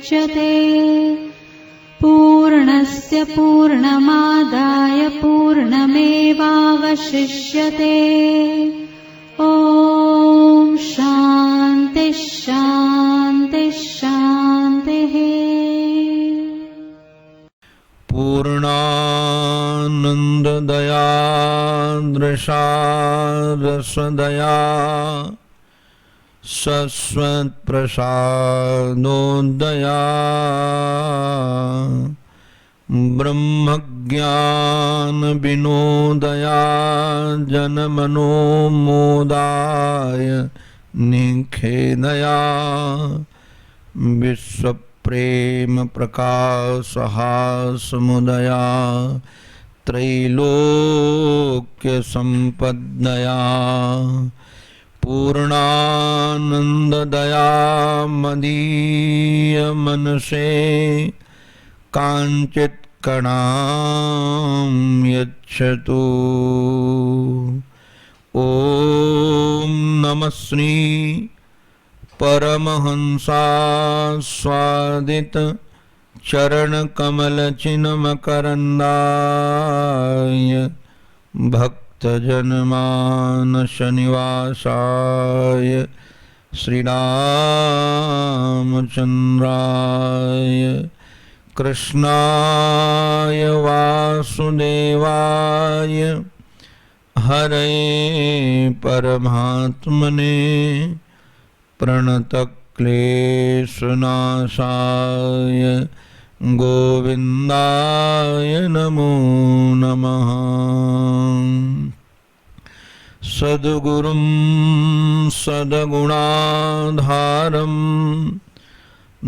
मुच्यते। पूर्णस्य पूर्णमादाय पूर्णमेवावशिष्यते। ॐ शान्ति शान्ति शान्तिः। पूर्णानन्ददया दृशा रसदया शश्वत्प्रसादोदया ब्रह्मज्ञानविनोदया जनमनोमोदाय निखेदया विश्वप्रेम प्रकाशहासमुदया त्रैलोक्यसम्पद्दया पूर्णानन्ददया मदीय मनसे काञ्चित् कणां यच्छतु। ॐ नमः श्री परमहंसास्वादित चरणकमलचिन्मकरन्दाय भक्तजनमानसनिवासाय श्रीरामचन्द्राय कृष्णाय वासुदेवाय हरे परमात्मने प्रणतक्लेशनाशाय गोविन्दाय नमो नमः। सद्गुरुं सद्गुणाधारं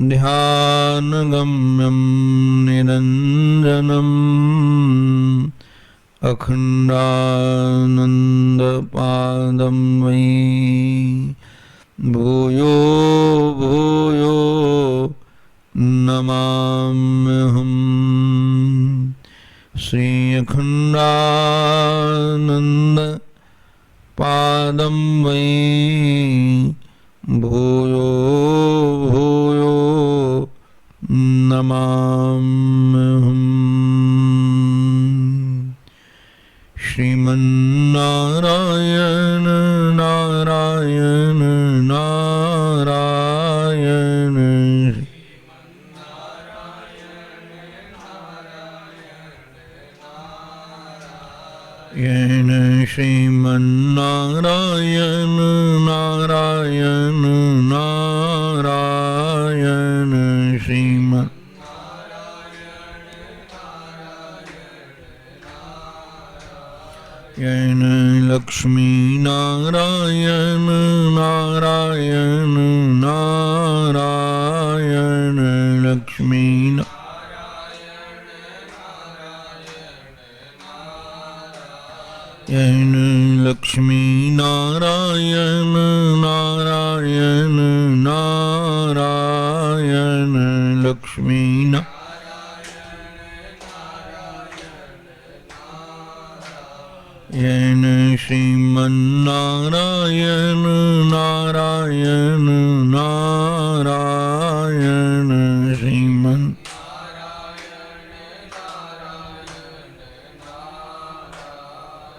ध्यानगम्यं निरञ्जनम् अखण्डानन्दपादं वै भूयो भूयो नमाम्यहम्। श्री अखण्डानन्द पादं वै भूयो भूयो नमाम्यहम्। श्रीमन्नारायण नारायण नारायण येन श्रीमन्नारायण नारायण नारायण श्रीमन् येन लक्ष्मीनारायण नारायण नारायण लक्ष्मीनारायण येन लक्ष्मीनारायण नारायण नारायण लक्ष्मीनारायण येन श्रीमन्नारायण नारायण नारायण श्रीमन्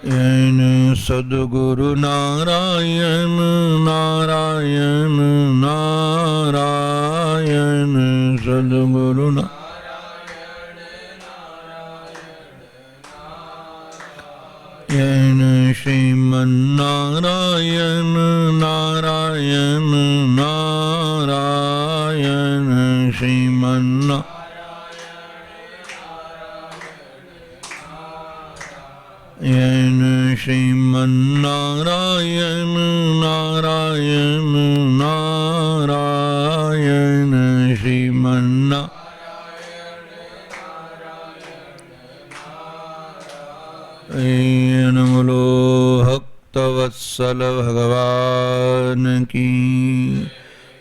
येन सद्गुरु नारायण नारायण नारायण सद्गुरु येन श्रीमन्नारायण नारायण नारायण येन श्रीमन्नारायण नारायण नारायण श्रीमन्नारायण बोलो भक्तवत्सल भगवान की,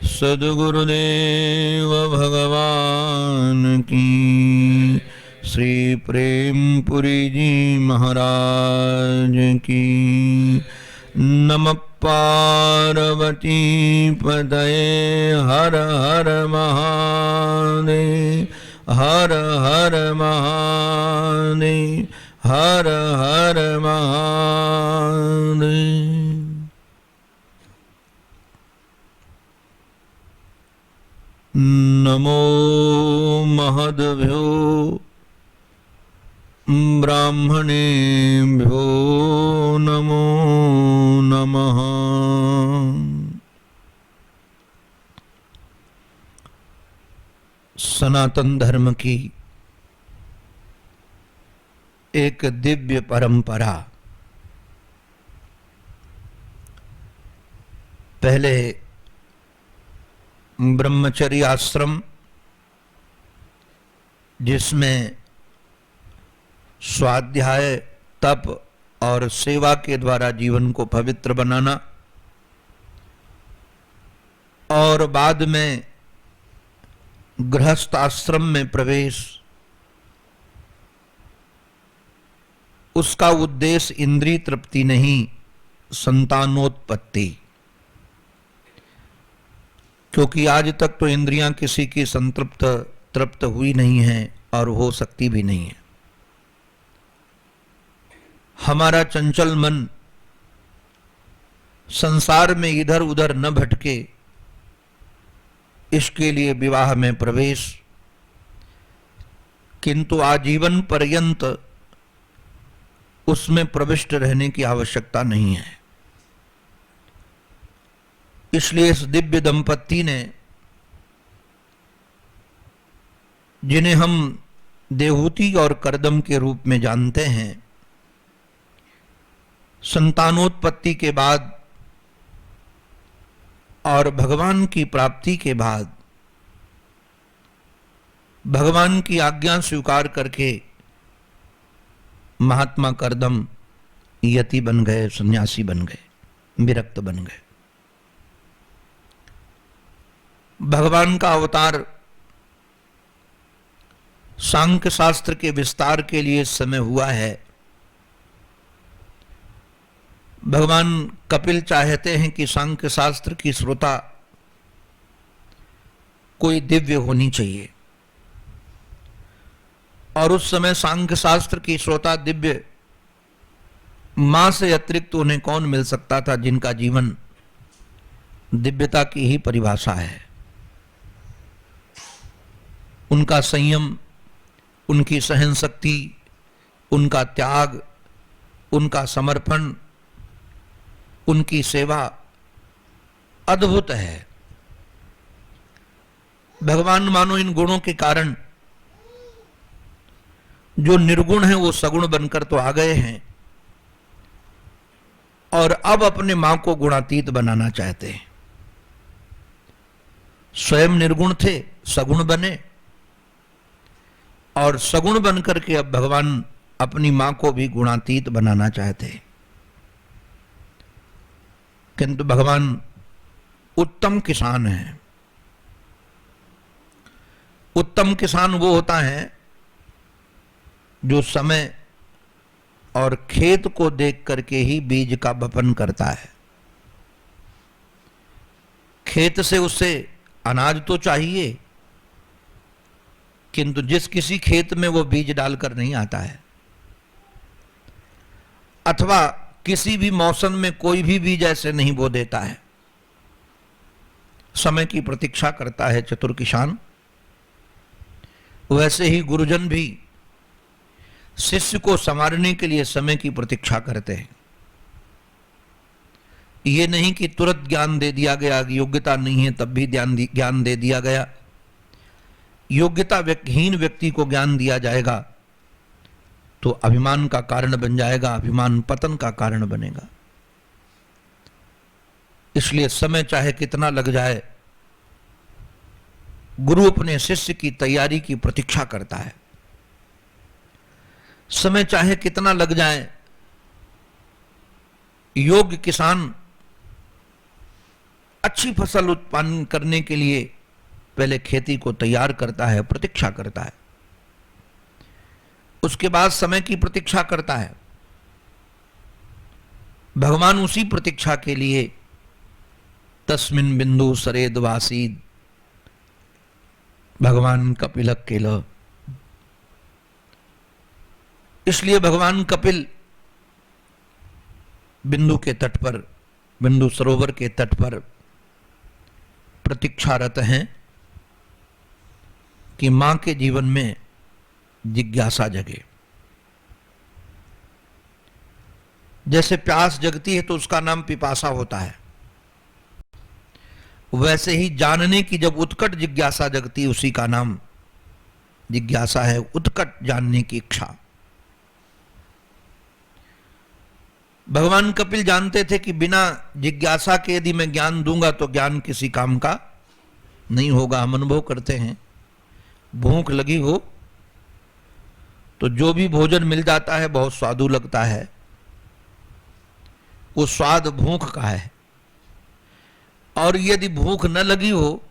सद्गुरुदेव भगवान की, श्री प्रेमपुरी जी महाराज की, नमः पार्वती पतये हर हर महादेव हर हर महादेव हर हर महादेव। नमो महद्भ्यो ब्राह्मणेभ्यो नमो नमः। सनातन धर्म की एक दिव्य परंपरा पहले ब्रह्मचर्य आश्रम, जिसमें स्वाध्याय, तप और सेवा के द्वारा जीवन को पवित्र बनाना, और बाद में गृहस्थ आश्रम में प्रवेश, उसका उद्देश्य इंद्रिय तृप्ति नहीं, संतानोत्पत्ति। क्योंकि आज तक तो इंद्रियां किसी की तृप्त हुई नहीं है और हो सकती भी नहीं है। हमारा चंचल मन संसार में इधर उधर न भटके, इसके लिए विवाह में प्रवेश, किंतु आजीवन पर्यंत उसमें प्रविष्ट रहने की आवश्यकता नहीं है। इसलिए इस दिव्य दंपत्ति ने, जिन्हें हम देहूति और करदम के रूप में जानते हैं, संतानोत्पत्ति के बाद और भगवान की प्राप्ति के बाद भगवान की आज्ञा स्वीकार करके महात्मा करदम यति बन गए, सन्यासी बन गए, विरक्त बन गए। भगवान का अवतार सांख्य शास्त्र के विस्तार के लिए समय हुआ है। भगवान कपिल चाहते हैं कि सांख्य शास्त्र की श्रोता कोई दिव्य होनी चाहिए, और उस समय सांख्य शास्त्र की श्रोता दिव्य मां से अतिरिक्त उन्हें कौन मिल सकता था, जिनका जीवन दिव्यता की ही परिभाषा है। उनका संयम, उनकी सहन शक्ति, उनका त्याग, उनका समर्पण, उनकी सेवा अद्भुत है। भगवान मानो इन गुणों के कारण जो निर्गुण है वो सगुण बनकर तो आ गए हैं, और अब अपने मां को गुणातीत बनाना चाहते हैं। स्वयं निर्गुण थे, सगुण बने, और सगुण बनकर के अब भगवान अपनी मां को भी गुणातीत बनाना चाहते हैं। किंतु भगवान उत्तम किसान है। उत्तम किसान वो होता है जो समय और खेत को देख करके ही बीज का वपन करता है। खेत से उसे अनाज तो चाहिए, किंतु जिस किसी खेत में वो बीज डालकर नहीं आता है, अथवा किसी भी मौसम में कोई भी बीज ऐसे नहीं बो देता है। समय की प्रतीक्षा करता है चतुर किसान। वैसे ही गुरुजन भी शिष्य को संवारने के लिए समय की प्रतीक्षा करते हैं। ये नहीं कि तुरंत ज्ञान दे दिया गया, योग्यता नहीं है तब भी ज्ञान दे दिया गया। योग्यता हीन व्यक्ति को ज्ञान दिया जाएगा तो अभिमान का कारण बन जाएगा, अभिमान पतन का कारण बनेगा। इसलिए समय चाहे कितना लग जाए, गुरु अपने शिष्य की तैयारी की प्रतीक्षा करता है। समय चाहे कितना लग जाए, योग्य किसान अच्छी फसल उत्पन्न करने के लिए पहले खेती को तैयार करता है, प्रतीक्षा करता है, उसके बाद समय की प्रतीक्षा करता है। भगवान उसी प्रतीक्षा के लिए तस्मिन बिंदु सरेदवासीद भगवान कपिल केल, इसलिए भगवान कपिल बिंदु के तट पर, बिंदु सरोवर के तट पर प्रतीक्षारत हैं कि मां के जीवन में जिज्ञासा जगे। जैसे प्यास जगती है तो उसका नाम पिपासा होता है, वैसे ही जानने की जब उत्कट जिज्ञासा जगती है उसी का नाम जिज्ञासा है, उत्कट जानने की इच्छा। भगवान कपिल जानते थे कि बिना जिज्ञासा के यदि मैं ज्ञान दूंगा तो ज्ञान किसी काम का नहीं होगा। हम अनुभव करते हैं, भूख लगी हो तो जो भी भोजन मिल जाता है बहुत स्वादु लगता है, वो स्वाद भूख का है। और यदि भूख न लगी हो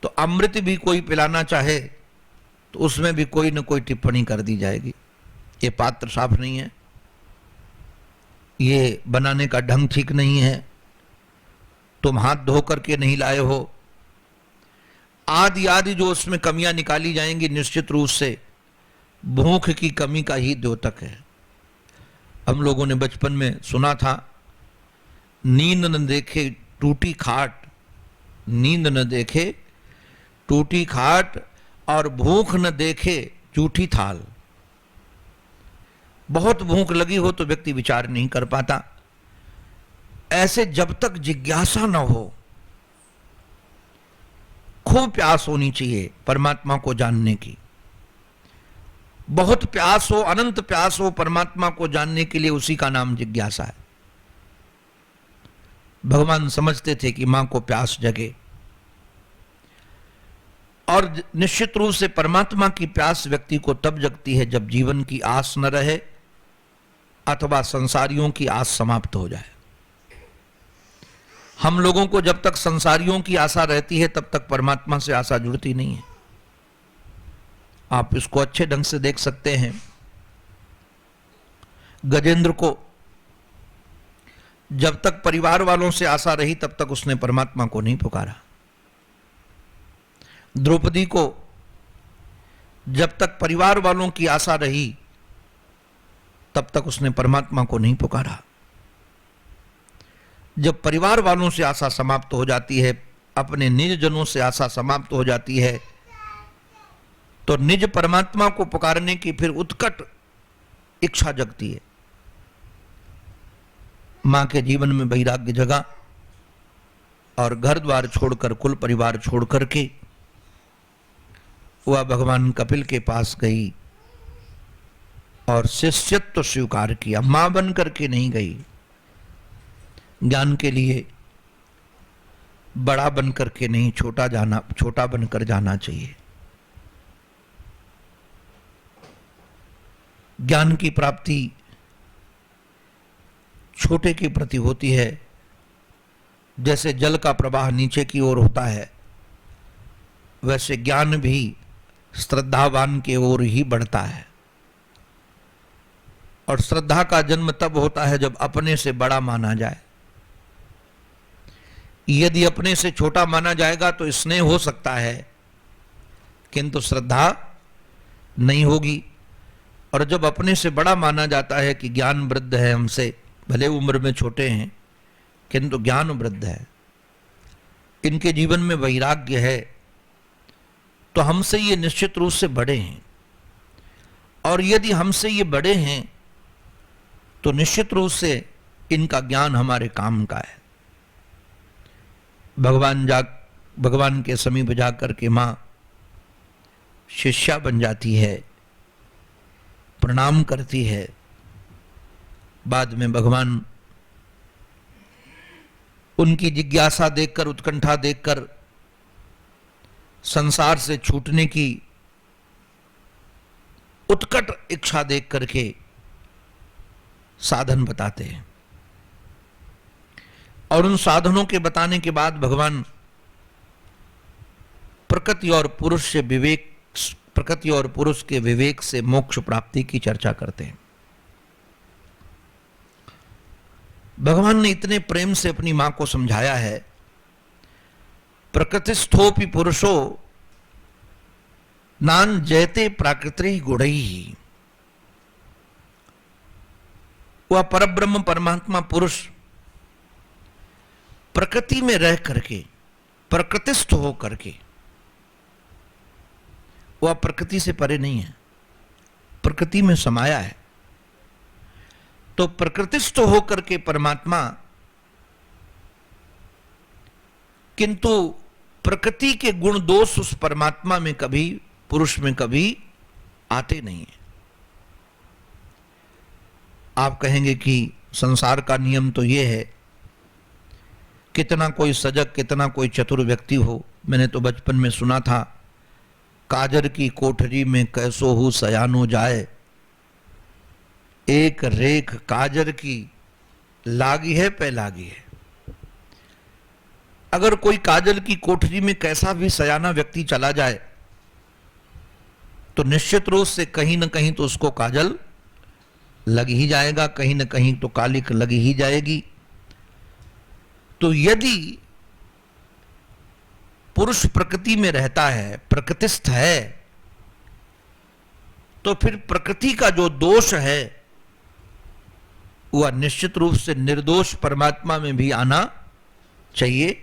तो अमृत भी कोई पिलाना चाहे तो उसमें भी कोई न कोई टिप्पणी कर दी जाएगी, ये पात्र साफ नहीं है, ये बनाने का ढंग ठीक नहीं है, तुम हाथ धो करके नहीं लाए हो, आदि आदि जो उसमें कमियां निकाली जाएंगी, निश्चित रूप से भूख की कमी का ही द्योतक है। हम लोगों ने बचपन में सुना था, नींद न देखे टूटी खाट, नींद न देखे टूटी खाट और भूख न देखे जूठी थाल। बहुत भूख लगी हो तो व्यक्ति विचार नहीं कर पाता। ऐसे जब तक जिज्ञासा न हो, खूब प्यास होनी चाहिए परमात्मा को जानने की, बहुत प्यास हो, अनंत प्यास हो परमात्मा को जानने के लिए, उसी का नाम जिज्ञासा है। भगवान समझते थे कि मां को प्यास जगे, और निश्चित रूप से परमात्मा की प्यास व्यक्ति को तब जगती है जब जीवन की आस न रहे अथवा संसारियों की आस समाप्त हो जाए। हम लोगों को जब तक संसारियों की आशा रहती है तब तक परमात्मा से आशा जुड़ती नहीं है। आप इसको अच्छे ढंग से देख सकते हैं। गजेंद्र को जब तक परिवार वालों से आशा रही तब तक उसने परमात्मा को नहीं पुकारा। द्रौपदी को जब तक परिवार वालों की आशा रही तब तक उसने परमात्मा को नहीं पुकारा। जब परिवार वालों से आशा समाप्त हो जाती है, अपने निज जनों से आशा समाप्त हो जाती है, तो निज परमात्मा को पुकारने की फिर उत्कट इच्छा जगती है। मां के जीवन में वैराग्य जगा और घर द्वार छोड़कर, कुल परिवार छोड़कर के वह भगवान कपिल के पास गई और शिष्यत्व स्वीकार किया। मां बन करके नहीं गई, ज्ञान के लिए बड़ा बन करके नहीं, छोटा बनकर जाना चाहिए। ज्ञान की प्राप्ति छोटे के प्रति होती है। जैसे जल का प्रवाह नीचे की ओर होता है, वैसे ज्ञान भी श्रद्धावान की ओर ही बढ़ता है। और श्रद्धा का जन्म तब होता है जब अपने से बड़ा माना जाए। यदि अपने से छोटा माना जाएगा तो स्नेह हो सकता है, किंतु श्रद्धा नहीं होगी। और जब अपने से बड़ा माना जाता है कि ज्ञान वृद्ध है हमसे, भले उम्र में छोटे हैं किंतु ज्ञान वृद्ध है, इनके जीवन में वैराग्य है, तो हमसे ये निश्चित रूप से बड़े हैं। और यदि हमसे ये बड़े हैं तो निश्चित रूप से इनका ज्ञान हमारे काम का है। भगवान के समीप जाकर के मां शिष्या बन जाती है, प्रणाम करती है। बाद में भगवान उनकी जिज्ञासा देखकर, उत्कंठा देखकर, संसार से छूटने की उत्कट इच्छा देख करके साधन बताते हैं। और उन साधनों के बताने के बाद भगवान प्रकृति और पुरुष के विवेक से मोक्ष प्राप्ति की चर्चा करते हैं। भगवान ने इतने प्रेम से अपनी मां को समझाया है, प्रकृतिस्थोपि पुरुषो नान जयते प्राकृति गुणैः। वह परब्रह्म परमात्मा पुरुष प्रकृति में रह करके, प्रकृतिस्थ हो करके, वह प्रकृति से परे नहीं है, प्रकृति में समाया है। तो प्रकृतिस्थ होकर के परमात्मा, किंतु प्रकृति के गुण दोष उस परमात्मा में कभी, पुरुष में कभी आते नहीं है। आप कहेंगे कि संसार का नियम तो यह है, कितना कोई सजग, कितना कोई चतुर व्यक्ति हो। मैंने तो बचपन में सुना था, काजर की कोठरी में कैसो हूं सयानो जाए, एक रेख काजर की लागी है पे लागी है। अगर कोई काजल की कोठरी में कैसा भी सयाना व्यक्ति चला जाए तो निश्चित रूप से कहीं ना कहीं तो उसको काजल लग ही जाएगा, कहीं ना कहीं तो कालिक लग ही जाएगी। तो यदि पुरुष प्रकृति में रहता है, प्रकृतिस्थ है, तो फिर प्रकृति का जो दोष है वह निश्चित रूप से निर्दोष परमात्मा में भी आना चाहिए।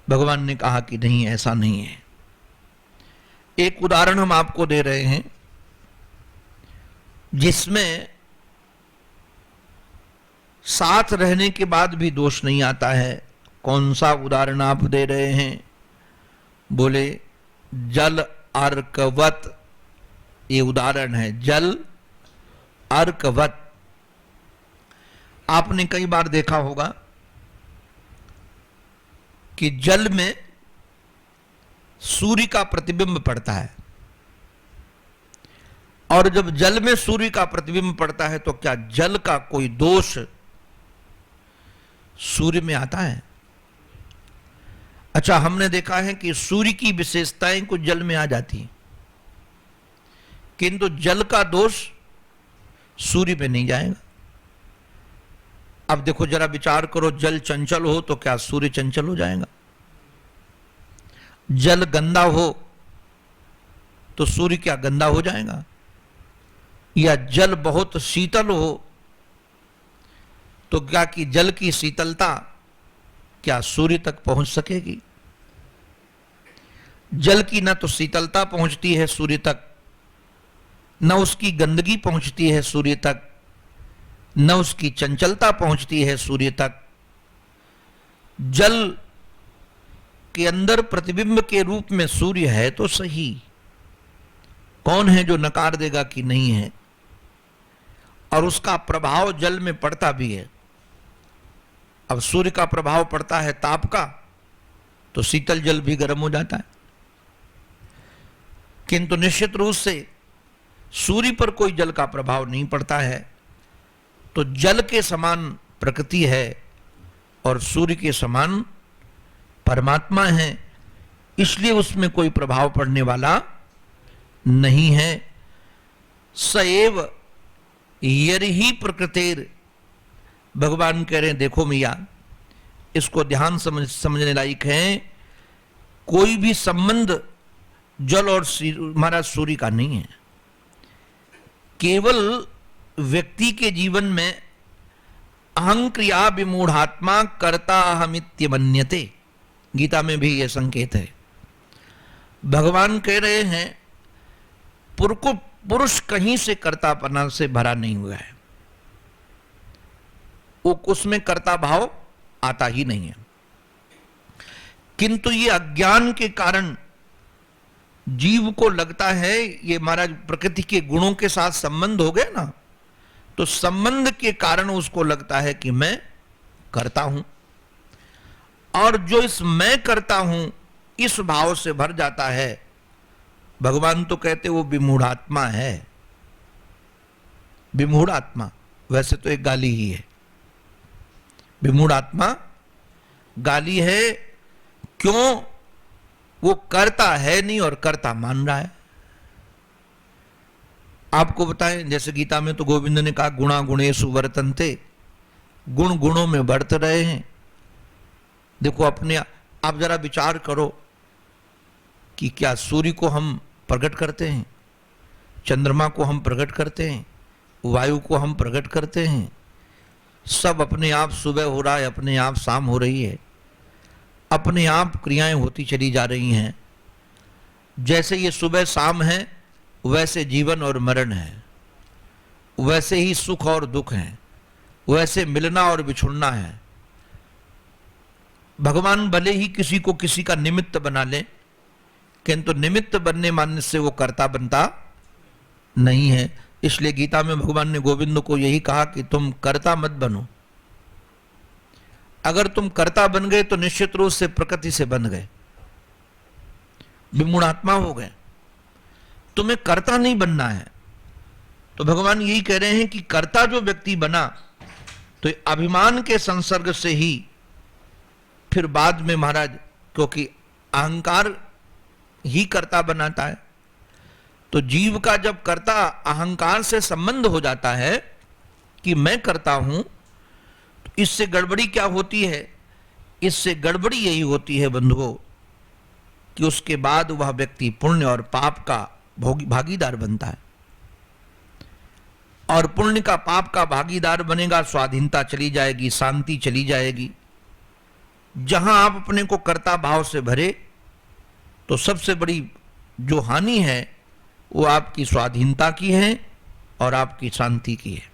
भगवान ने कहा कि नहीं, ऐसा नहीं है। एक उदाहरण हम आपको दे रहे हैं जिसमें साथ रहने के बाद भी दोष नहीं आता है। कौन सा उदाहरण आप दे रहे हैं? बोले जल अर्कवत, ये उदाहरण है, जल अर्कवत। आपने कई बार देखा होगा कि जल में सूर्य का प्रतिबिंब पड़ता है, और जब जल में सूर्य का प्रतिबिंब पड़ता है तो क्या जल का कोई दोष सूर्य में आता है? अच्छा, हमने देखा है कि सूर्य की विशेषताएं कुछ जल में आ जाती हैं, किंतु जल का दोष सूर्य पे नहीं जाएगा। अब देखो जरा विचार करो, जल चंचल हो तो क्या सूर्य चंचल हो जाएगा? जल गंदा हो तो सूर्य क्या गंदा हो जाएगा? या जल बहुत शीतल हो तो क्या कि जल की शीतलता क्या सूर्य तक पहुंच सकेगी? जल की न तो शीतलता पहुंचती है सूर्य तक, न उसकी गंदगी पहुंचती है सूर्य तक, न उसकी चंचलता पहुंचती है सूर्य तक। जल के अंदर प्रतिबिंब के रूप में सूर्य है तो सही, कौन है जो नकार देगा कि नहीं है? और उसका प्रभाव जल में पड़ता भी है। अब सूर्य का प्रभाव पड़ता है ताप का तो शीतल जल भी गर्म हो जाता है, किंतु निश्चित रूप से सूर्य पर कोई जल का प्रभाव नहीं पड़ता है। तो जल के समान प्रकृति है और सूर्य के समान परमात्मा है, इसलिए उसमें कोई प्रभाव पड़ने वाला नहीं है। सएव यर्हि प्रकृतिर, भगवान कह रहे हैं देखो मैया, इसको ध्यान समझने लायक है। कोई भी संबंध जल और हमारा सूर्य का नहीं है। केवल व्यक्ति के जीवन में अहं क्रिया विमूढ़ात्मा कर्ता अहमित्य मन्यते, गीता में भी यह संकेत है। भगवान कह रहे हैं पुरुष कहीं से कर्तापना से भरा नहीं हुआ है, वो उसमें कर्ता भाव आता ही नहीं है। किंतु ये अज्ञान के कारण जीव को लगता है ये महाराज प्रकृति के गुणों के साथ संबंध हो गया ना, तो संबंध के कारण उसको लगता है कि मैं करता हूं, और जो इस मैं करता हूं इस भाव से भर जाता है, भगवान तो कहते वो विमूढ़ात्मा है। विमूढ़ात्मा वैसे तो एक गाली ही है, विमूढ़ात्मा गाली है। क्यों? वो करता है नहीं और करता मान रहा है। आपको बताएं, जैसे गीता में तो गोविंद ने कहा गुणा गुणेषु वर्तन्ते, गुण गुणों में बढ़ते रहे हैं। देखो अपने आप जरा विचार करो कि क्या सूर्य को हम प्रकट करते हैं, चंद्रमा को हम प्रकट करते हैं, वायु को हम प्रकट करते हैं? सब अपने आप सुबह हो रहा है, अपने आप शाम हो रही है, अपने आप क्रियाएं होती चली जा रही हैं। जैसे ये सुबह शाम है वैसे जीवन और मरण है, वैसे ही सुख और दुख है, वैसे मिलना और बिछुड़ना है। भगवान भले ही किसी को किसी का निमित्त बना ले, किंतु निमित्त बनने मानने से वो कर्ता बनता नहीं है। इसलिए गीता में भगवान ने गोविंद को यही कहा कि तुम कर्ता मत बनो। अगर तुम कर्ता बन गए तो निश्चित रूप से प्रकृति से बन गए, विमूढ़ात्मा हो गए। तुम्हें कर्ता नहीं बनना है। तो भगवान यही कह रहे हैं कि कर्ता जो व्यक्ति बना तो अभिमान के संसर्ग से ही फिर बाद में महाराज, क्योंकि अहंकार ही कर्ता बनाता है, तो जीव का जब कर्ता अहंकार से संबंध हो जाता है कि मैं करता हूं, तो इससे गड़बड़ी क्या होती है? इससे गड़बड़ी यही होती है बंधुओं कि उसके बाद वह व्यक्ति पुण्य और पाप का भागीदार बनता है। और पुण्य का पाप का भागीदार बनेगा, स्वाधीनता चली जाएगी, शांति चली जाएगी। जहां आप अपने को कर्ता भाव से भरे तो सबसे बड़ी जो हानि है वो आपकी स्वाधीनता की है और आपकी शांति की है।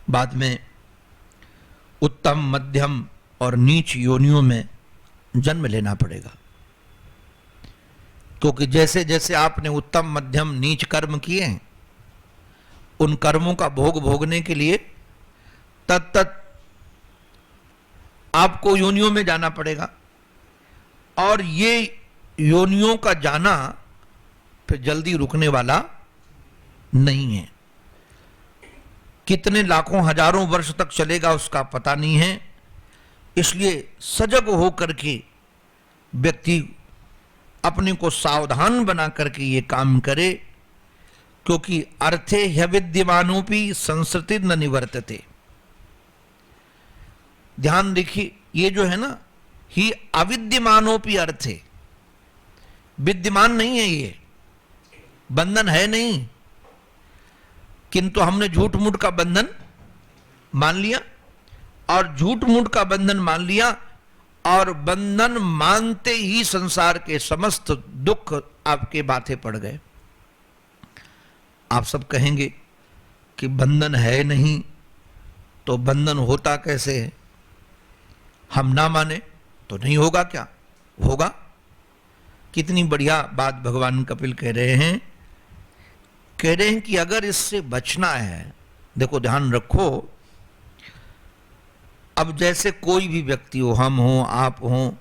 बाद में उत्तम, मध्यम और नीच योनियों में जन्म लेना पड़ेगा, क्योंकि जैसे जैसे आपने उत्तम, मध्यम, नीच कर्म किए हैं, उन कर्मों का भोग भोगने के लिए तत्त आपको योनियों में जाना पड़ेगा। और ये योनियों का जाना फिर जल्दी रुकने वाला नहीं है। कितने लाखों हजारों वर्ष तक चलेगा उसका पता नहीं है। इसलिए सजग होकर के व्यक्ति अपने को सावधान बना करके ये काम करे, क्योंकि अर्थे ह्यविद्यमानोपि संसृति न निवर्तते। ध्यान देखिए, ये जो है ना, ही अविद्यमानोपि अर्थे, विद्यमान नहीं है, ये बंधन है नहीं, किंतु हमने झूठ मूठ का बंधन मान लिया। और झूठ मूठ का बंधन मान लिया और बंधन मानते ही संसार के समस्त दुख आपके माथे पड़ गए। आप सब कहेंगे कि बंधन है नहीं तो बंधन होता कैसे है? हम ना माने तो नहीं होगा क्या? होगा। कितनी बढ़िया बात भगवान कपिल कह रहे हैं। कह रहे हैं कि अगर इससे बचना है, देखो ध्यान रखो, अब जैसे कोई भी व्यक्ति हो, हम हो, आप हो,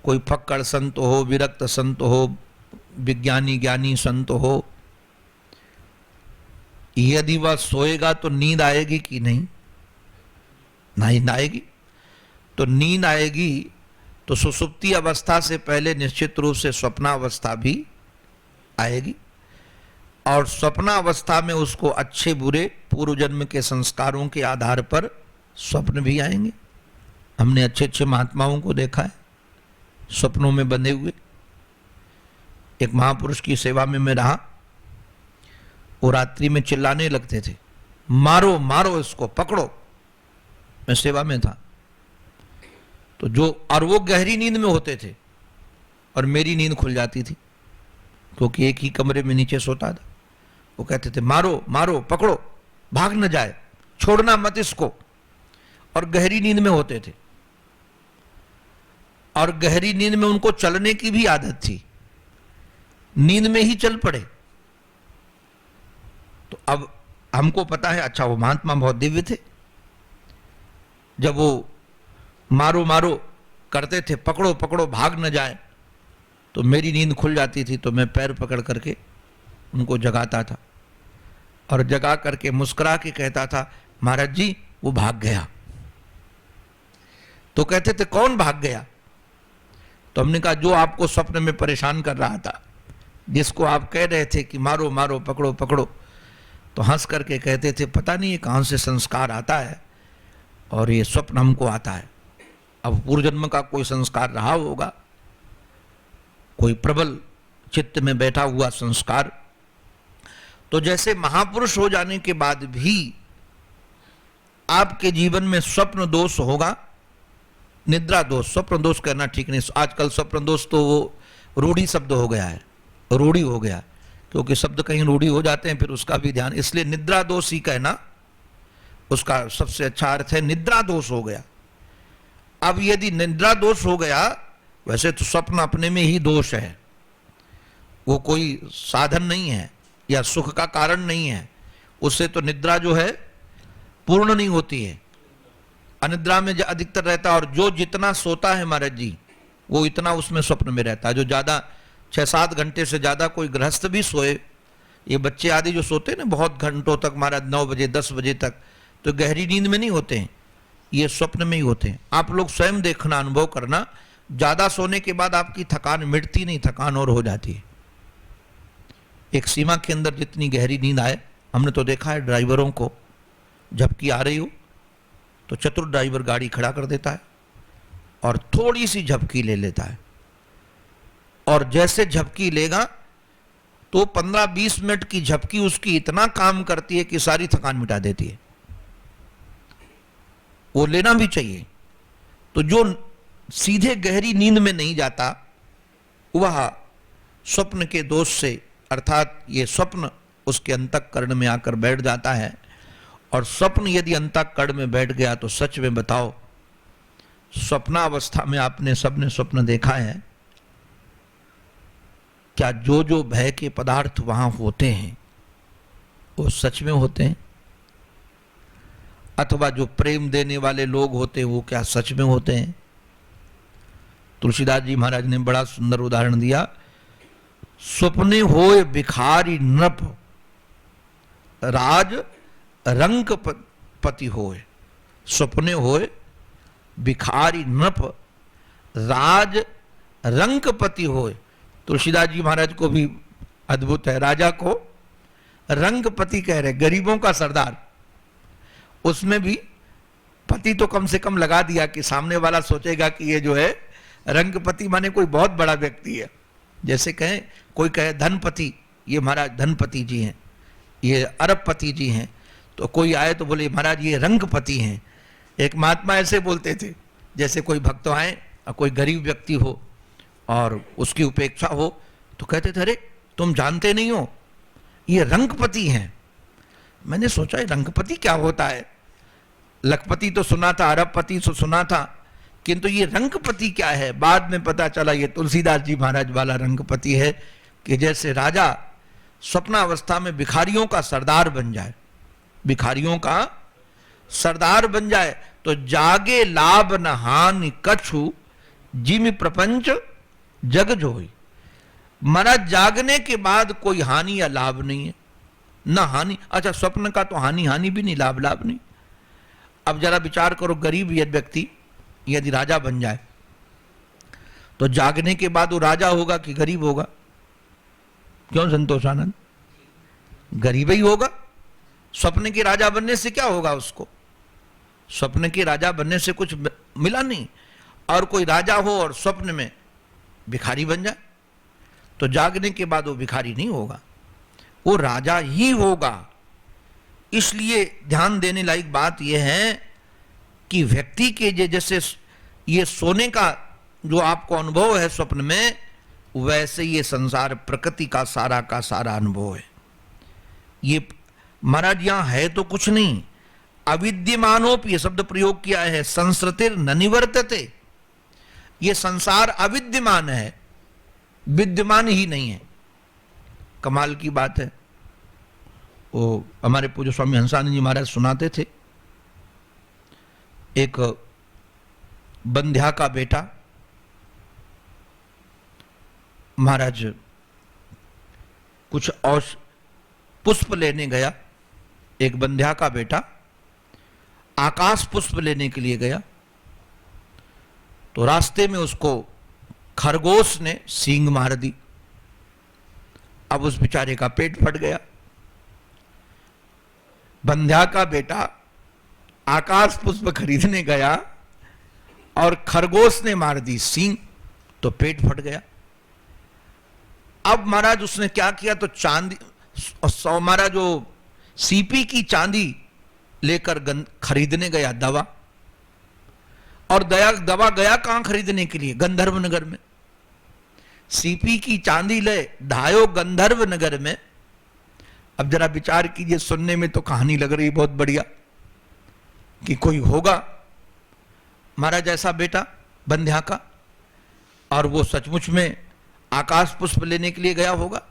कोई फक्कड़ संत हो, विरक्त संत हो, विज्ञानी ज्ञानी संत हो, यदि वह सोएगा तो नींद आएगी कि नहीं? नींद आएगी। तो नींद आएगी तो सुसुप्ति अवस्था से पहले निश्चित रूप से स्वप्नावस्था भी आएगी। और स्वप्नावस्था में उसको अच्छे बुरे पूर्व जन्म के संस्कारों के आधार पर स्वप्न भी आएंगे। हमने अच्छे अच्छे महात्माओं को देखा है स्वप्नों में बंधे हुए। एक महापुरुष की सेवा में मैं रहा, वो रात्रि में चिल्लाने लगते थे, मारो मारो इसको, पकड़ो। मैं सेवा में था तो और वो गहरी नींद में होते थे और मेरी नींद खुल जाती थी, क्योंकि एक ही कमरे में नीचे सोता था। वो कहते थे मारो मारो, पकड़ो, भाग न जाए, छोड़ना मत इसको। और गहरी नींद में होते थे और गहरी नींद में उनको चलने की भी आदत थी, नींद में ही चल पड़े। तो अब हमको पता है, अच्छा वो महात्मा बहुत दिव्य थे। जब वो मारो मारो करते थे, पकड़ो पकड़ो, भाग न जाए, तो मेरी नींद खुल जाती थी। तो मैं पैर पकड़ करके उनको जगाता था और जगा करके मुस्कुरा के कहता था, महाराज जी वो भाग गया। तो कहते थे कौन भाग गया? तो हमने कहा जो आपको स्वप्न में परेशान कर रहा था, जिसको आप कह रहे थे कि मारो मारो, पकड़ो पकड़ो, तो हंस करके कहते थे पता नहीं ये कहाँ से संस्कार आता है और ये स्वप्न हमको आता है। अब पूर्व जन्म का कोई संस्कार रहा होगा, कोई प्रबल चित्त में बैठा हुआ संस्कार। तो जैसे महापुरुष हो जाने के बाद भी आपके जीवन में स्वप्न दोष होगा, निद्रा दोष, स्वप्न दोष कहना ठीक नहीं, आजकल स्वप्न दोष तो वो रूढ़ी शब्द हो गया है, रूढ़ी हो गया, क्योंकि शब्द कहीं रूढ़ी हो जाते हैं फिर उसका भी ध्यान, इसलिए निद्रा दोष ही कहना उसका सबसे अच्छा अर्थ है, निद्रा दोष हो गया। अब यदि निद्रा दोष हो गया, वैसे तो स्वप्न अपने में ही दोष है, वो कोई साधन नहीं है या सुख का कारण नहीं है, उससे तो निद्रा जो है पूर्ण नहीं होती है, अनिद्रा में अधिकतर रहता है। और जो जितना सोता है महाराज जी वो इतना उसमें स्वप्न में रहता है। जो ज़्यादा 6-7 घंटे से ज़्यादा कोई गृहस्थ भी सोए, ये बच्चे आदि जो सोते हैं ना बहुत घंटों तक महाराज, 9 बजे 10 बजे तक, तो गहरी नींद में नहीं होते हैं, ये स्वप्न में ही होते हैं। आप लोग स्वयं देखना, अनुभव करना, ज़्यादा सोने के बाद आपकी थकान मिटती नहीं, थकान और हो जाती है। एक सीमा के अंदर जितनी गहरी नींद आए, हमने तो देखा है ड्राइवरों को, झपकी आ रही हो तो चतुर ड्राइवर गाड़ी खड़ा कर देता है और थोड़ी सी झपकी ले लेता है, और जैसे झपकी लेगा तो 15-20 मिनट की झपकी उसकी इतना काम करती है कि सारी थकान मिटा देती है। वो लेना भी चाहिए। तो जो सीधे गहरी नींद में नहीं जाता वह स्वप्न के दोष से, अर्थात ये स्वप्न उसके अंतःकरण में आकर बैठ जाता है। और स्वप्न यदि अंतःकरण में बैठ गया तो सच में बताओ, स्वप्नावस्था में आपने सबने स्वप्न देखा है क्या? जो जो भय के पदार्थ वहां होते हैं वो सच में होते हैं? अथवा जो प्रेम देने वाले लोग होते हैं वो क्या सच में होते हैं? तुलसीदास जी महाराज ने बड़ा सुंदर उदाहरण दिया, स्वप्ने होए भिखारी नृप राज रंक पति होए। स्वप्ने होए भिखारी नृप राज रंकपति होए। तुलसीदास जी महाराज को भी अद्भुत है, राजा को रंगपति कह रहे, गरीबों का सरदार। उसमें भी पति तो कम से कम लगा दिया कि सामने वाला सोचेगा कि ये जो है रंगपति माने कोई बहुत बड़ा व्यक्ति है। जैसे कहें, कोई कहे धनपति, ये महाराज धनपति जी हैं, ये अरबपति जी हैं, तो कोई आए तो बोले महाराज ये रंगपति हैं। एक महात्मा ऐसे बोलते थे, जैसे कोई भक्त आए और कोई गरीब व्यक्ति हो और उसकी उपेक्षा हो तो कहते थे अरे तुम जानते नहीं हो ये रंगपति हैं। मैंने सोचा रंगपति क्या होता है? लखपति तो सुना था, अरबपति तो सुना था, किंतु ये रंगपति क्या है? बाद में पता चला ये तुलसीदास जी महाराज वाला रंगपति है कि जैसे राजा स्वप्नावस्था में भिखारियों का सरदार बन जाए, भिखारियों का सरदार बन जाए, तो जागे लाभ न हानि कछु जिमि प्रपंच जग जोई। महाराज जागने के बाद कोई हानि या लाभ नहीं है, ना हानि। अच्छा, स्वप्न का तो हानि भी नहीं, लाभ नहीं। अब जरा विचार करो, गरीब यदि व्यक्ति यदि राजा बन जाए तो जागने के बाद वो राजा होगा कि गरीब होगा? क्यों संतोषानंद? गरीब ही होगा। स्वप्न के राजा बनने से क्या होगा उसको? स्वप्न के राजा बनने से कुछ मिला नहीं। और कोई राजा हो और स्वप्न में भिखारी बन जाए तो जागने के बाद वो भिखारी नहीं होगा, वो राजा ही होगा। इसलिए ध्यान देने लायक बात यह है कि व्यक्ति के जैसे ये सोने का जो आपको अनुभव है स्वप्न में, वैसे ये संसार प्रकृति का सारा अनुभव है। ये महाराज यहां है तो कुछ नहीं, अविद्यमानोप ये शब्द प्रयोग किया है, संसृतिर न निवर्तते। ये संसार अविद्यमान है, विद्यमान ही नहीं है। कमाल की बात है। वो हमारे पूज्य स्वामी हंसानंद जी महाराज सुनाते थे, एक बंध्या का बेटा महाराज कुछ पुष्प लेने गया। एक बंध्या का बेटा आकाश पुष्प लेने के लिए गया, तो रास्ते में उसको खरगोश ने सींग मार दी। अब उस बेचारे का पेट फट गया। बंध्या का बेटा आकाश पुष्प खरीदने गया और खरगोश ने मार दी सींग, तो पेट फट गया। अब महाराज उसने क्या किया, तो चांदी, हमारा जो सीपी की चांदी लेकर खरीदने गया दवा, और दवा गया कहां खरीदने के लिए, गंधर्व नगर में। सीपी की चांदी ले धायो गंधर्व नगर में। अब जरा विचार कीजिए, सुनने में तो कहानी लग रही बहुत बढ़िया कि कोई होगा महाराज ऐसा बेटा बंध्या का, और वो सचमुच में आकाश पुष्प लेने के लिए गया होगा,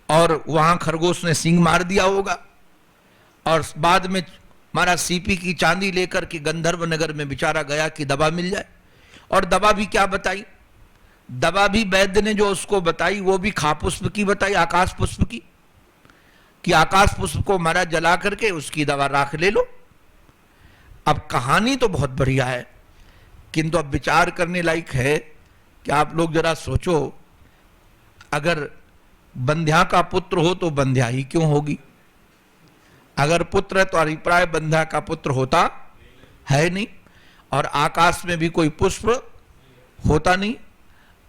और वहां खरगोश ने सींग मार दिया होगा, और बाद में हमारा सीपी की चांदी लेकर के गंधर्व नगर में बेचारा गया कि दवा मिल जाए। और दवा भी क्या बताई, दवा भी वैद्य ने जो उसको बताई वो भी खापुष्प की बताई, आकाश पुष्प की, कि आकाश पुष्प को महाराज जला करके उसकी दवा राख ले लो। अब कहानी तो बहुत बढ़िया है, किंतु अब विचार करने लायक है कि आप लोग जरा सोचो, अगर बंध्या का पुत्र हो तो बंध्या ही क्यों होगी? अगर पुत्र है तो अभिप्राय बंध्या का पुत्र होता है नहीं, और आकाश में भी कोई पुष्प होता नहीं।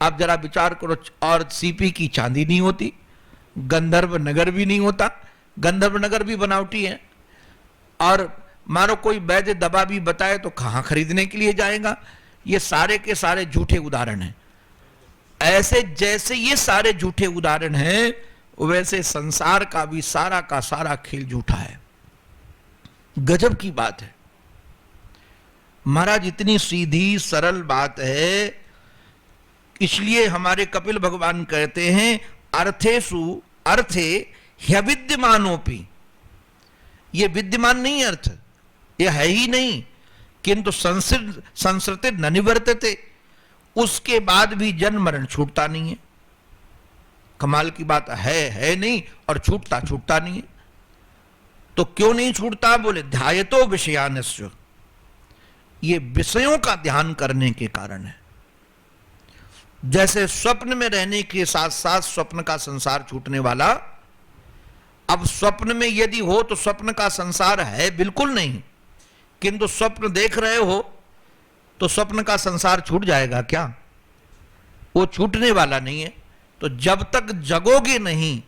अब जरा विचार करो, और सीपी की चांदी नहीं होती, गंधर्व नगर भी नहीं होता, गंधर्व नगर भी बनावटी है, और मानो कोई वैद्य दवा भी बताए तो कहां खरीदने के लिए जाएगा। ये सारे के सारे झूठे उदाहरण हैं। ऐसे जैसे ये सारे झूठे उदाहरण हैं, वैसे संसार का भी सारा का सारा खेल झूठा है। गजब की बात है महाराज, इतनी सीधी सरल बात है। इसलिए हमारे कपिल भगवान कहते हैं, अर्थेषु अर्थे ह्यविद्यमानोपि। ये विद्यमान नहीं अर्थ, ये है ही नहीं, किंतु संसृति न निवर्तते, उसके बाद भी जन्म मरण छूटता नहीं है। कमाल की बात है नहीं, और छूटता नहीं है। तो क्यों नहीं छूटता? बोले ध्यायतो विषयानस्य, ये विषयों का ध्यान करने के कारण है। जैसे स्वप्न में रहने के साथ साथ स्वप्न का संसार छूटने वाला, अब स्वप्न में यदि हो तो स्वप्न का संसार है बिल्कुल नहीं, किंतु स्वप्न देख रहे हो तो स्वप्न का संसार छूट जाएगा क्या? वो छूटने वाला नहीं है। तो जब तक जगोगे नहीं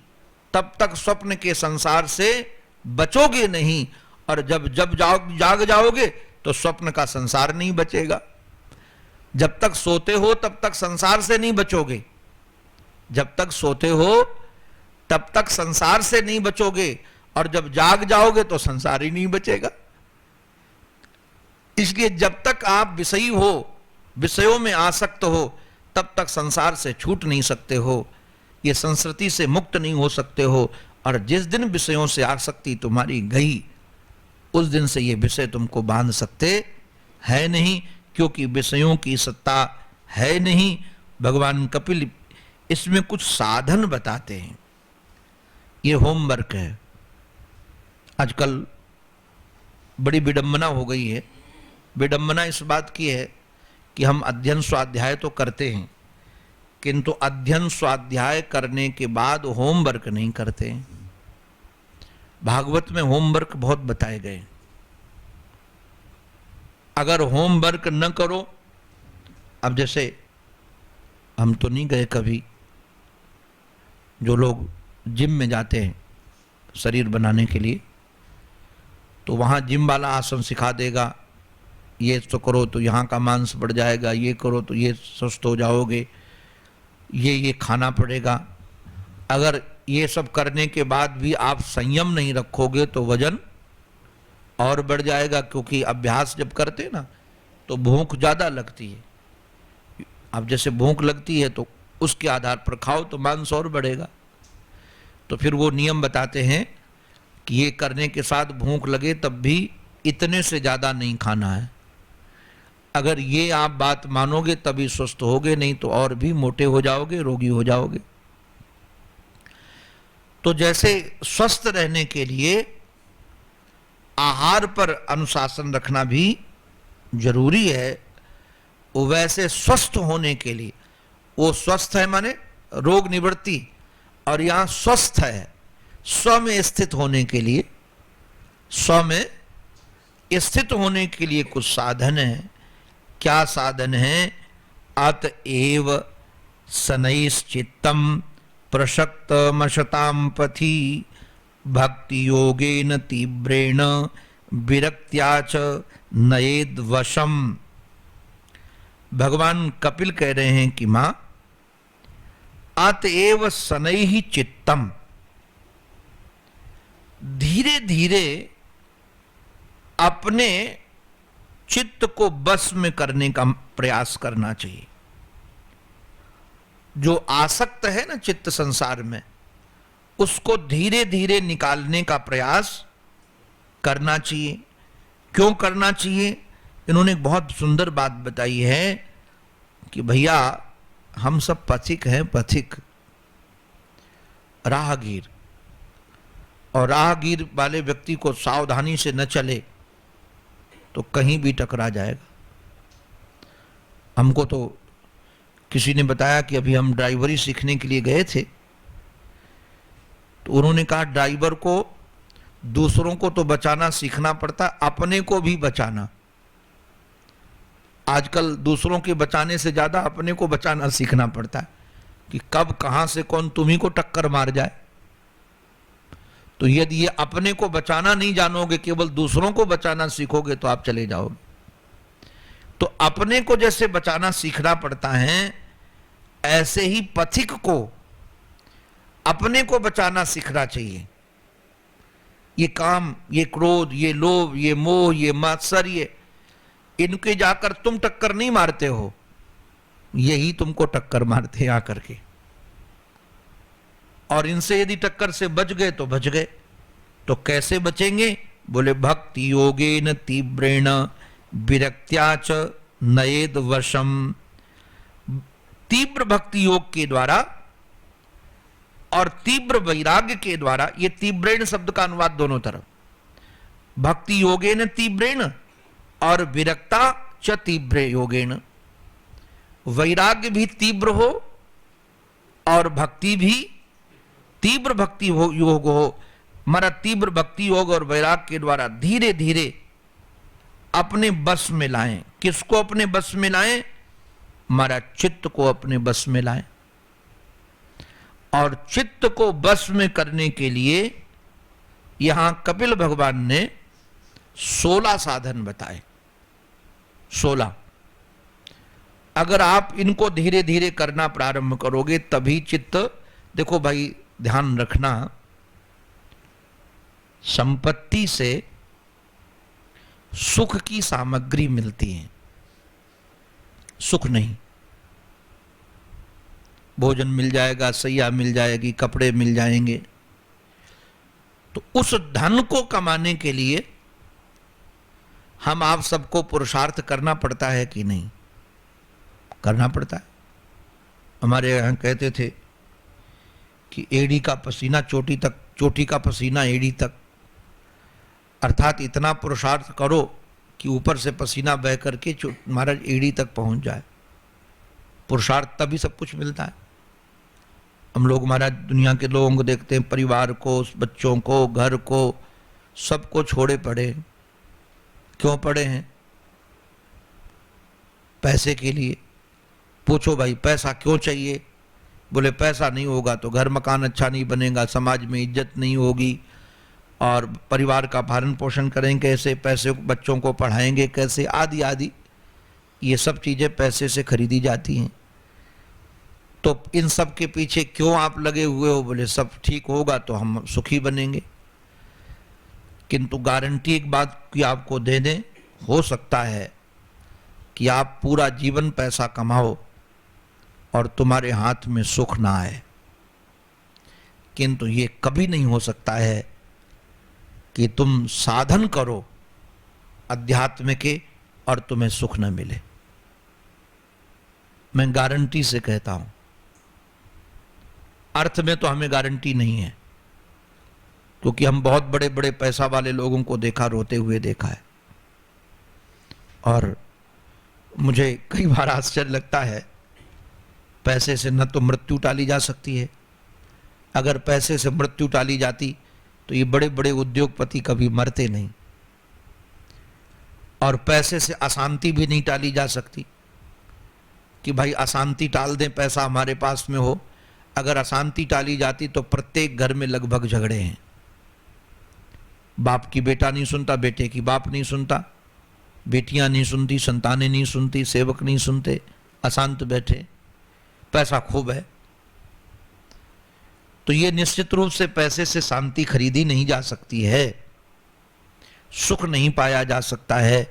तब तक स्वप्न के संसार से बचोगे नहीं, और जब जाग जाओगे तो स्वप्न का संसार नहीं बचेगा। जब तक सोते हो तब तक संसार से नहीं बचोगे, जब तक सोते हो तब तक संसार से नहीं बचोगे, और जब जाग जाओगे तो संसार ही नहीं बचेगा। इसलिए जब तक आप विषयी हो, विषयों में आसक्त हो, तब तक संसार से छूट नहीं सकते हो, ये संस्कृति से मुक्त नहीं हो सकते हो। और जिस दिन विषयों से आसक्ति तुम्हारी गई, उस दिन से ये विषय तुमको बांध सकते है नहीं, क्योंकि विषयों की सत्ता है नहीं। भगवान कपिल इसमें कुछ साधन बताते हैं। ये होमवर्क है। आजकल बड़ी विडंबना हो गई है। विडंबना इस बात की है कि हम अध्ययन स्वाध्याय तो करते हैं, किंतु अध्ययन स्वाध्याय करने के बाद होमवर्क नहीं करते हैं। भागवत में होमवर्क बहुत बताए गए। अगर होमवर्क न करो, अब जैसे हम तो नहीं गए कभी, जो लोग जिम में जाते हैं शरीर बनाने के लिए, तो वहाँ जिम वाला आसन सिखा देगा, ये तो करो तो यहाँ का मांस बढ़ जाएगा, ये करो तो ये स्वस्थ हो जाओगे, ये खाना पड़ेगा। अगर ये सब करने के बाद भी आप संयम नहीं रखोगे तो वजन और बढ़ जाएगा, क्योंकि अभ्यास जब करते ना तो भूख ज़्यादा लगती है। अब जैसे भूख लगती है तो उसके आधार पर खाओ तो मांस और बढ़ेगा। तो फिर वो नियम बताते हैं कि ये करने के साथ भूख लगे तब भी इतने से ज़्यादा नहीं खाना है। अगर ये आप बात मानोगे तभी स्वस्थ होगे, नहीं तो और भी मोटे हो जाओगे, रोगी हो जाओगे। तो जैसे स्वस्थ रहने के लिए आहार पर अनुशासन रखना भी जरूरी है, वैसे स्वस्थ होने के लिए, वो स्वस्थ है माने रोग निवृत्ति, और यहां स्वस्थ है स्व में स्थित होने के लिए स्व में स्थित होने के लिए कुछ साधन है। क्या साधन है? अतएव शनैश्चित्तम प्रसक्तमशतां पथि भक्ति योगेन तीव्रेण विरक्त्या च नयेद वशम। भगवान कपिल कह रहे हैं कि मां, अतएव शनैः चित्तम, धीरे धीरे अपने चित्त को बस में करने का प्रयास करना चाहिए। जो आसक्त है ना चित्त संसार में, उसको धीरे धीरे निकालने का प्रयास करना चाहिए। क्यों करना चाहिए? इन्होंने एक बहुत सुंदर बात बताई है कि भैया हम सब पथिक हैं, पथिक राहगीर, और राहगीर वाले व्यक्ति को सावधानी से न चले तो कहीं भी टकरा जाएगा। हमको तो किसी ने बताया कि अभी हम ड्राइवरी सीखने के लिए गए थे, तो उन्होंने कहा ड्राइवर को दूसरों को तो बचाना सीखना पड़ता, अपने को भी बचाना। आजकल दूसरों के बचाने से ज्यादा अपने को बचाना सीखना पड़ता है कि कब कहां से कौन तुम्ही को टक्कर मार जाए। तो यदि ये अपने को बचाना नहीं जानोगे, केवल दूसरों को बचाना सीखोगे तो आप चले जाओगे। तो अपने को जैसे बचाना सीखना पड़ता है, ऐसे ही पथिक को अपने को बचाना सीखना चाहिए। ये काम, ये क्रोध, ये लोभ, ये मोह, ये मात्सर्य, इनके जाकर तुम टक्कर नहीं मारते हो, यही तुमको टक्कर मारते हैं आकर के। और इनसे यदि टक्कर से बच गए तो बच गए। तो कैसे बचेंगे? बोले भक्ति योगेन तीव्रेण विरक्त्या च नयेद वशम। तीव्र भक्ति योग के द्वारा और तीव्र वैराग्य के द्वारा, ये तीव्रेण शब्द का अनुवाद दोनों तरफ, भक्ति योगेन तीव्रेण और विरक्ता च तीव्र योगेन। वैराग्य भी तीव्र हो और भक्ति भी तीव्र भक्ति हो, योग हो। हमारा तीव्र भक्ति योग और वैराग के द्वारा धीरे धीरे अपने बस में लाएं। किसको अपने बस में लाएं? हमारा चित्त को अपने बस में लाएं। और चित्त को बस में करने के लिए यहां कपिल भगवान ने 16 साधन बताए। 16। अगर आप इनको धीरे धीरे करना प्रारंभ करोगे तभी चित्त, देखो भाई ध्यान रखना, संपत्ति से सुख की सामग्री मिलती है, सुख नहीं। भोजन मिल जाएगा, सैया मिल जाएगी, कपड़े मिल जाएंगे। तो उस धन को कमाने के लिए हम आप सबको पुरुषार्थ करना पड़ता है कि नहीं? करना पड़ता है। हमारे यहां कहते थे कि एड़ी का पसीना चोटी तक, चोटी का पसीना एड़ी तक। अर्थात इतना पुरुषार्थ करो कि ऊपर से पसीना बह करके महाराज एड़ी तक पहुंच जाए। पुरुषार्थ तभी सब कुछ मिलता है। हम लोग महाराज दुनिया के लोगों को देखते हैं, परिवार को, बच्चों को, घर को, सबको छोड़े पड़े। क्यों पड़े हैं? पैसे के लिए। पूछो भाई पैसा क्यों चाहिए? बोले पैसा नहीं होगा तो घर मकान अच्छा नहीं बनेगा, समाज में इज्जत नहीं होगी, और परिवार का भरण पोषण करेंगे कैसे, पैसे बच्चों को पढ़ाएंगे कैसे, आदि आदि। ये सब चीजें पैसे से खरीदी जाती हैं। तो इन सब के पीछे क्यों आप लगे हुए हो? बोले सब ठीक होगा तो हम सुखी बनेंगे। किंतु गारंटी एक बात की आपको दे दें, हो सकता है कि आप पूरा जीवन पैसा कमाओ और तुम्हारे हाथ में सुख ना आए। किंतु ये कभी नहीं हो सकता है कि तुम साधन करो अध्यात्म के और तुम्हें सुख न मिले। मैं गारंटी से कहता हूं। अर्थ में तो हमें गारंटी नहीं है, क्योंकि हम बहुत बड़े बड़े पैसा वाले लोगों को देखा, रोते हुए देखा है। और मुझे कई बार आश्चर्य लगता है, पैसे से न तो मृत्यु टाली जा सकती है। अगर पैसे से मृत्यु टाली जाती तो ये बड़े बड़े उद्योगपति कभी मरते नहीं। और पैसे से अशांति भी नहीं टाली जा सकती कि भाई अशांति टाल दें, पैसा हमारे पास में हो। अगर अशांति टाली जाती तो प्रत्येक घर में लगभग झगड़े हैं। बाप की बेटा नहीं सुनता, बेटे की बाप नहीं सुनता, बेटियां नहीं सुनती, संतानें नहीं सुनती, सेवक नहीं सुनते, अशांत बैठे, पैसा खूब है। तो ये निश्चित रूप से पैसे से शांति खरीदी नहीं जा सकती है, सुख नहीं पाया जा सकता है।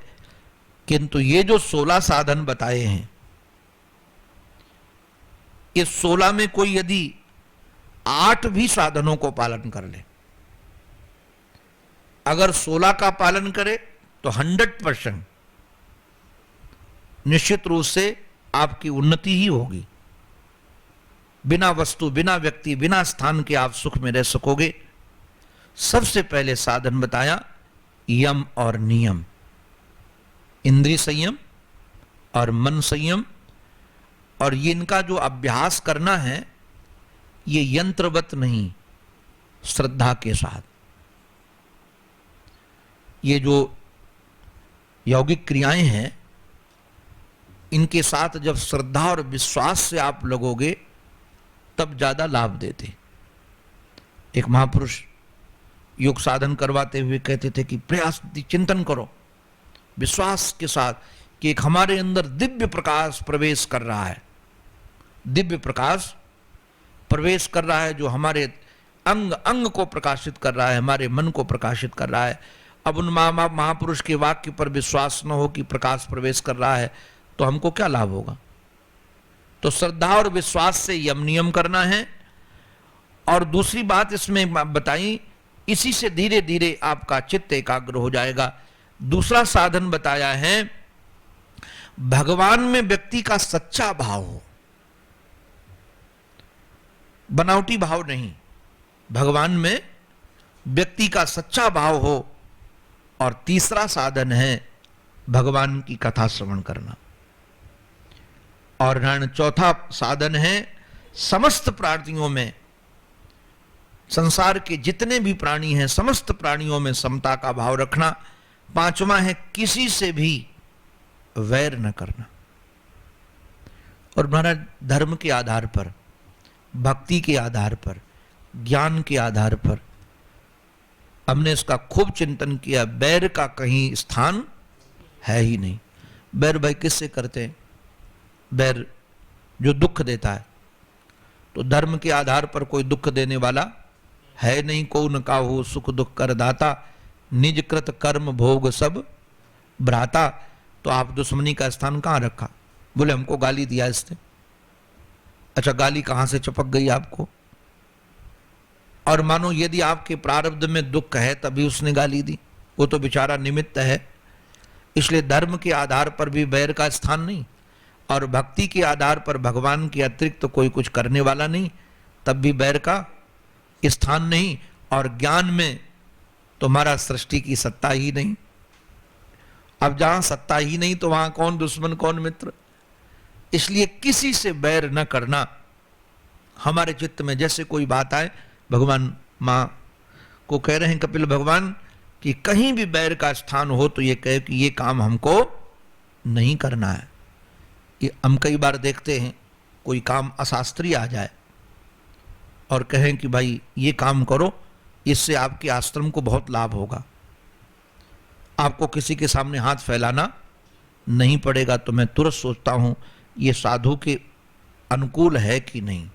किंतु ये जो 16 साधन बताए हैं, इस 16 में कोई यदि 8 भी साधनों को पालन कर ले, अगर 16 का पालन करे तो 100% निश्चित रूप से आपकी उन्नति ही होगी। बिना वस्तु, बिना व्यक्ति, बिना स्थान के आप सुख में रह सकोगे। सबसे पहले साधन बताया यम और नियम, इंद्रिय संयम और मन संयम। और ये इनका जो अभ्यास करना है, ये यंत्रवत नहीं, श्रद्धा के साथ। ये जो यौगिक क्रियाएं हैं, इनके साथ जब श्रद्धा और विश्वास से आप लगोगे तब ज्यादा लाभ देते। एक महापुरुष योग साधन करवाते हुए कहते थे कि प्रयास चिंतन करो विश्वास के साथ कि एक हमारे अंदर दिव्य प्रकाश प्रवेश कर रहा है, दिव्य प्रकाश प्रवेश कर रहा है जो हमारे अंग अंग को प्रकाशित कर रहा है, हमारे मन को प्रकाशित कर रहा है। अब उन महापुरुष के वाक्य पर विश्वास न हो कि प्रकाश प्रवेश कर रहा है तो हमको क्या लाभ होगा। तो श्रद्धा और विश्वास से यम नियम करना है। और दूसरी बात इसमें बताई, इसी से धीरे धीरे आपका चित्त एकाग्र हो जाएगा। दूसरा साधन बताया है भगवान में व्यक्ति का सच्चा भाव हो, बनावटी भाव नहीं, भगवान में व्यक्ति का सच्चा भाव हो। और तीसरा साधन है भगवान की कथा श्रवण करना। और चौथा साधन है समस्त प्राणियों में, संसार के जितने भी प्राणी हैं समस्त प्राणियों में समता का भाव रखना। पांचवा है किसी से भी वैर न करना। और महाराज धर्म के आधार पर, भक्ति के आधार पर, ज्ञान के आधार पर हमने इसका खूब चिंतन किया। बैर का कहीं स्थान है ही नहीं। बैर भाई किससे करते हैं? बैर जो दुख देता है। तो धर्म के आधार पर कोई दुख देने वाला है नहीं। को न काहू सुख दुख कर दाता, निज कृत कर्म भोग सब भ्राता। तो आप दुश्मनी का स्थान कहां रखा? बोले हमको गाली दिया इसने। अच्छा, गाली कहां से चपक गई आपको? और मानो यदि आपके प्रारब्ध में दुख है तभी उसने गाली दी, वो तो बेचारा निमित्त है। इसलिए धर्म के आधार पर भी बैर का स्थान नहीं, और भक्ति के आधार पर भगवान के अतिरिक्त तो कोई कुछ करने वाला नहीं, तब भी बैर का स्थान नहीं। और ज्ञान में तुम्हारा सृष्टि की सत्ता ही नहीं। अब जहां सत्ता ही नहीं तो वहां कौन दुश्मन कौन मित्र। इसलिए किसी से बैर न करना। हमारे चित्त में जैसे कोई बात आए, भगवान मां को कह रहे हैं कपिल भगवान कि कहीं भी बैर का स्थान हो तो ये कहे कि ये काम हमको नहीं करना है। कि हम कई बार देखते हैं कोई काम अशास्त्रीय आ जाए और कहें कि भाई ये काम करो, इससे आपके आश्रम को बहुत लाभ होगा, आपको किसी के सामने हाथ फैलाना नहीं पड़ेगा। तो मैं तुरंत सोचता हूं ये साधु के अनुकूल है कि नहीं।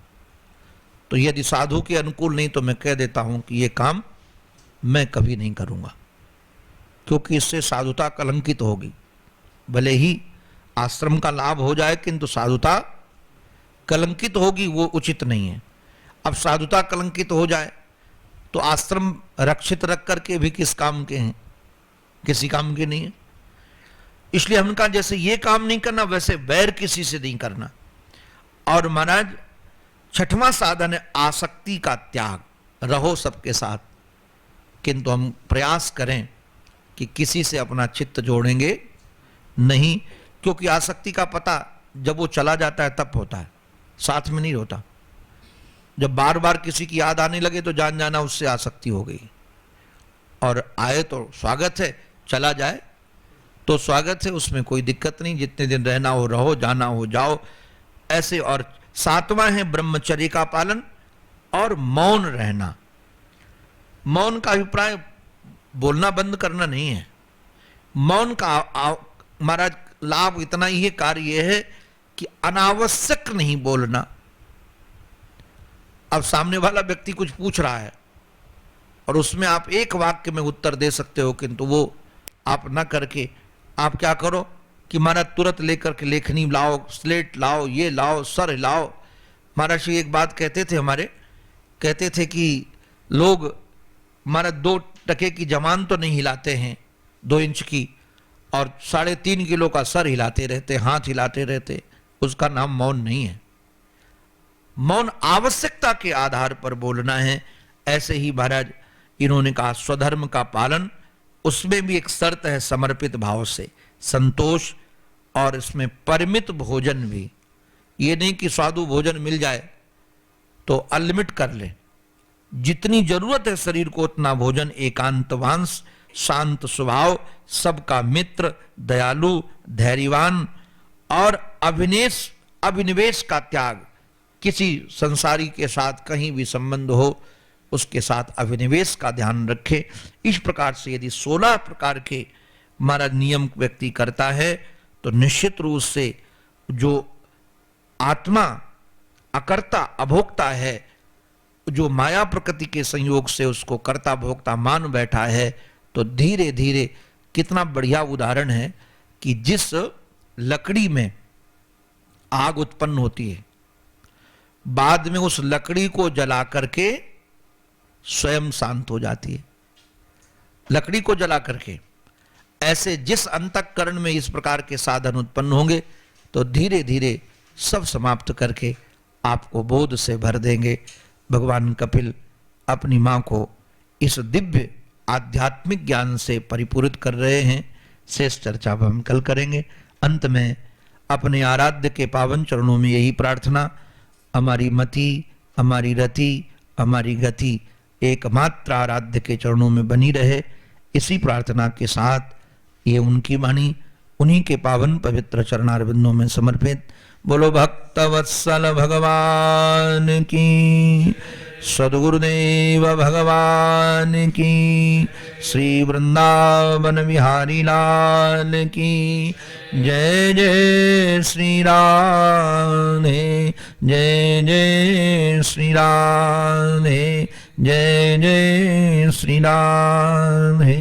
तो यदि साधु के अनुकूल नहीं तो मैं कह देता हूं कि ये काम मैं कभी नहीं करूंगा, क्योंकि इससे साधुता कलंकित होगी। भले ही आश्रम का लाभ हो जाए किंतु साधुता कलंकित होगी, वो उचित नहीं है। अब साधुता कलंकित हो जाए तो आश्रम रक्षित रख करके भी किस काम के हैं? किसी काम के नहीं है। इसलिए हमने कहा जैसे ये काम नहीं करना वैसे बैर किसी से नहीं करना। और महाराज छठवां साधन है आसक्ति का त्याग। रहो सबके साथ किंतु हम प्रयास करें कि किसी से अपना चित्त जोड़ेंगे नहीं, क्योंकि आसक्ति का पता जब वो चला जाता है तब होता है, साथ में नहीं होता। जब बार बार किसी की याद आने लगे तो जान जाना उससे आसक्ति हो गई। और आए तो स्वागत है, चला जाए तो स्वागत है, उसमें कोई दिक्कत नहीं। जितने दिन रहना हो रहो, जाना हो जाओ, ऐसे। और 7वां है ब्रह्मचर्य का पालन और मौन रहना। मौन का अभिप्राय बोलना बंद करना नहीं है। मौन का महाराज लाभ इतना ही है, कार्य यह है कि अनावश्यक नहीं बोलना। अब सामने वाला व्यक्ति कुछ पूछ रहा है और उसमें आप एक वाक्य में उत्तर दे सकते हो, किंतु वो आप ना करके आप क्या करो कि महाराज तुरंत लेकर के लेखनी लाओ, स्लेट लाओ, ये लाओ, सर लाओ। महाराज श्री एक बात कहते थे हमारे, कहते थे कि लोग महाराज 2 टके की जमान तो नहीं हिलाते हैं 2 इंच की, और 3.5 किलो का सर हिलाते रहते, हाथ हिलाते रहते। उसका नाम मौन नहीं है। मौन आवश्यकता के आधार पर बोलना है। ऐसे ही महाराज इन्होंने कहा स्वधर्म का पालन, उसमें भी एक शर्त है समर्पित भाव से, संतोष, और इसमें परिमित भोजन भी। ये नहीं कि स्वादु भोजन मिल जाए तो अनलिमिट कर ले, जितनी जरूरत है शरीर को उतना भोजन। एकांतवांश, शांत स्वभाव, सबका मित्र, दयालु, धैर्यवान, और अभिनिवेश का त्याग। किसी संसारी के साथ कहीं भी संबंध हो, उसके साथ अभिनिवेश का ध्यान रखे। इस प्रकार से यदि 16 प्रकार के महाराज नियम व्यक्ति करता है तो निश्चित रूप से जो आत्मा अकर्ता अभोक्ता है, जो माया प्रकृति के संयोग से उसको कर्ता भोक्ता मान बैठा है, तो धीरे धीरे, कितना बढ़िया उदाहरण है कि जिस लकड़ी में आग उत्पन्न होती है, बाद में उस लकड़ी को जला करके स्वयं शांत हो जाती है, लकड़ी को जला करके। ऐसे जिस अंतःकरण में इस प्रकार के साधन उत्पन्न होंगे तो धीरे धीरे सब समाप्त करके आपको बोध से भर देंगे। भगवान कपिल अपनी मां को इस दिव्य आध्यात्मिक ज्ञान से परिपूरित कर रहे हैं। शेष चर्चा हम कल करेंगे। अंत में अपने आराध्य के पावन चरणों में यही प्रार्थना, हमारी मति, हमारी रति, हमारी गति एकमात्र आराध्य के चरणों में बनी रहे। इसी प्रार्थना के साथ ये उनकी वाणी उन्हीं के पावन पवित्र चरणारविंदों में समर्पित। बोलो भक्तवत्सल भगवान की, सद्गुरुदेव भगवान की, श्री वृंदावन बिहारी लाल की जय। जय श्री राधे, जय जय श्री राधे, जय जय श्री राधे।